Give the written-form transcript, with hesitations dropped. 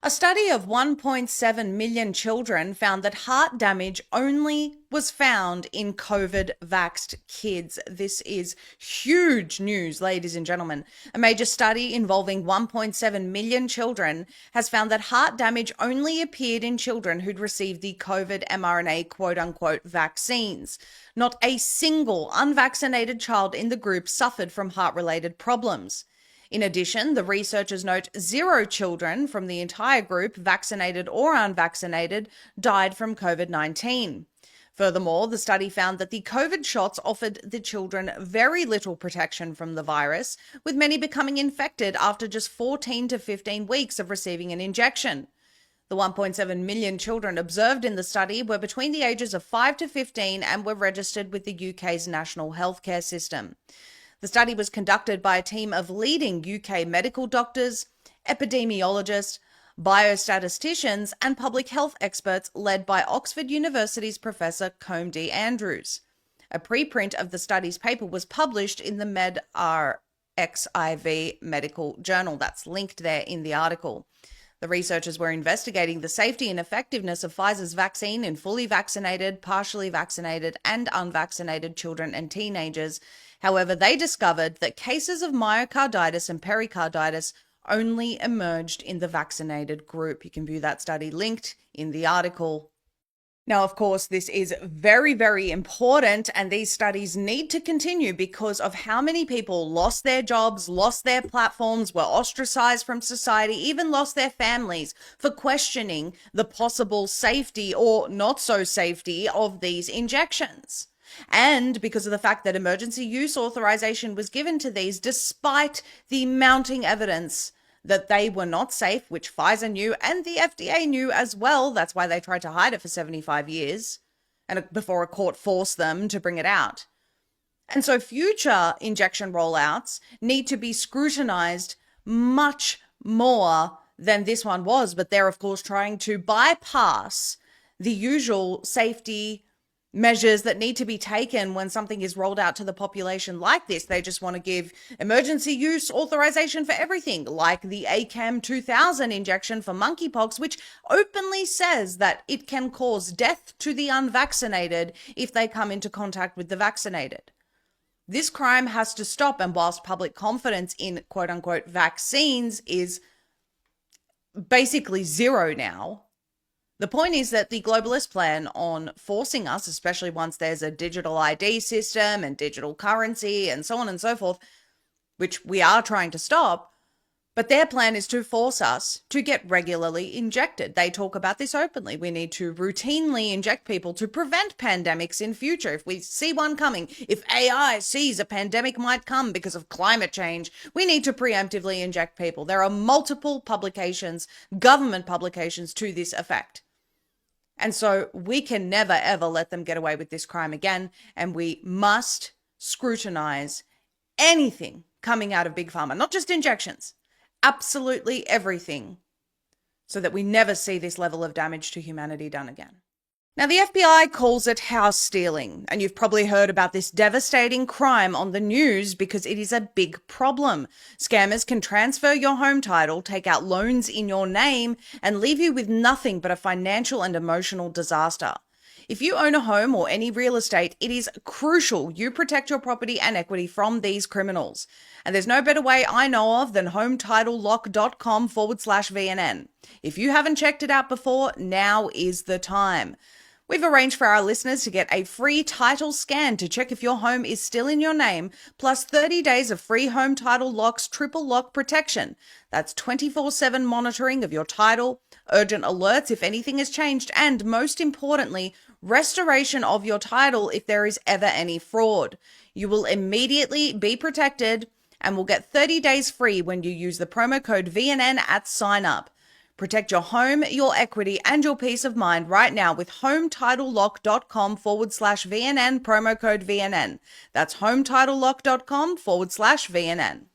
A study of 1.7 million children found that heart damage only was found in COVID-vaxxed kids. This is huge news, ladies and gentlemen. A major study involving 1.7 million children has found that heart damage only appeared in children who'd received the COVID mRNA quote-unquote vaccines. Not a single unvaccinated child in the group suffered from heart-related problems. In addition, the researchers note 0 children from the entire group, vaccinated or unvaccinated, died from COVID-19. Furthermore, the study found that the COVID shots offered the children very little protection from the virus, with many becoming infected after just 14 to 15 weeks of receiving an injection. The 1.7 million children observed in the study were between the ages of 5 to 15 and were registered with the UK's national healthcare system. The study was conducted by a team of leading UK medical doctors, epidemiologists, biostatisticians, and public health experts led by Oxford University's Professor Combe D. Andrews. A preprint of the study's paper was published in the medRxiv Medical Journal. That's linked there in the article. The researchers were investigating the safety and effectiveness of Pfizer's vaccine in fully vaccinated, partially vaccinated, and unvaccinated children and teenagers. However, they discovered that cases of myocarditis and pericarditis only emerged in the vaccinated group. You can view that study linked in the article. Now, of course, this is very, very important, and these studies need to continue because of how many people lost their jobs, lost their platforms, were ostracized from society, even lost their families for questioning the possible safety or not so safety of these injections. And because of the fact that emergency use authorization was given to these despite the mounting evidence that they were not safe, which Pfizer knew and the FDA knew as well. That's why they tried to hide it for 75 years and before a court forced them to bring it out. And so future injection rollouts need to be scrutinized much more than this one was. But they're, of course, trying to bypass the usual safety measures that need to be taken when something is rolled out to the population like this. They just want to give emergency use authorization for everything, like the ACAM 2000 injection for monkeypox, which openly says that it can cause death to the unvaccinated if they come into contact with the vaccinated. This crime has to stop, and whilst public confidence in quote-unquote vaccines is basically zero now, the point is that the globalists plan on forcing us, especially once there's a digital ID system and digital currency and so on and so forth, which we are trying to stop, but their plan is to force us to get regularly injected. They talk about this openly. We need to routinely inject people to prevent pandemics in future. If we see one coming, if AI sees a pandemic might come because of climate change, we need to preemptively inject people. There are multiple publications, government publications to this effect. And so we can never, ever let them get away with this crime again. And we must scrutinize anything coming out of Big Pharma, not just injections, absolutely everything, so that we never see this level of damage to humanity done again. Now, the FBI calls it house stealing, and you've probably heard about this devastating crime on the news because it is a big problem. Scammers can transfer your home title, take out loans in your name, and leave you with nothing but a financial and emotional disaster. If you own a home or any real estate, it is crucial you protect your property and equity from these criminals. And there's no better way I know of than HometitleLock.com/VNN. If you haven't checked it out before, now is the time. We've arranged for our listeners to get a free title scan to check if your home is still in your name, plus 30 days of free Home Title Lock's triple lock protection. That's 24/7 monitoring of your title, urgent alerts if anything has changed, and most importantly, restoration of your title if there is ever any fraud. You will immediately be protected and will get 30 days free when you use the promo code VNN at sign up. Protect your home, your equity, and your peace of mind right now with HometitleLock.com/VNN, promo code VNN. That's HometitleLock.com/VNN.